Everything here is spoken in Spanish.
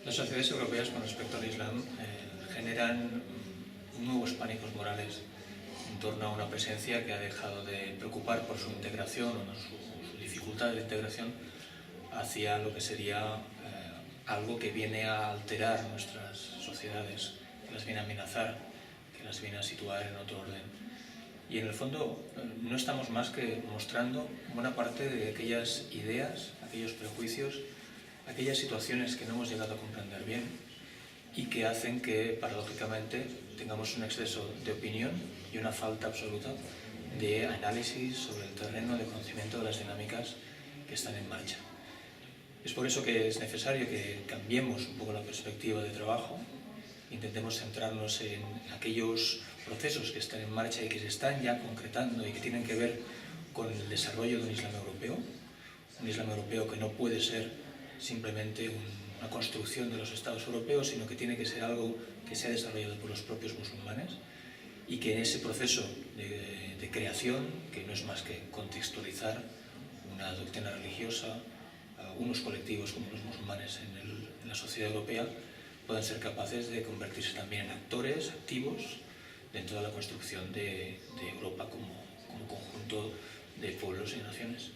Las sociedades europeas con respecto al Islam generan nuevos pánicos morales en torno a una presencia que ha dejado de preocupar por su integración o su dificultad de integración hacia lo que sería algo que viene a alterar nuestras sociedades, que las viene a amenazar, que las viene a situar en otro orden. Y en el fondo no estamos más que mostrando buena parte de aquellas ideas, aquellos prejuicios, aquellas situaciones que no hemos llegado a comprender bien y que hacen que, paradójicamente, tengamos un exceso de opinión y una falta absoluta de análisis sobre el terreno de conocimiento de las dinámicas que están en marcha. Es por eso que es necesario que cambiemos un poco la perspectiva de trabajo, intentemos centrarnos en aquellos procesos que están en marcha y que se están ya concretando y que tienen que ver con el desarrollo de un Islam europeo que no puede ser simplemente una construcción de los Estados europeos, sino que tiene que ser algo que se ha desarrollado por los propios musulmanes y que en ese proceso de creación, que no es más que contextualizar una doctrina religiosa, unos colectivos como los musulmanes en la sociedad europea, puedan ser capaces de convertirse también en actores activos dentro de la construcción de Europa como conjunto de pueblos y naciones.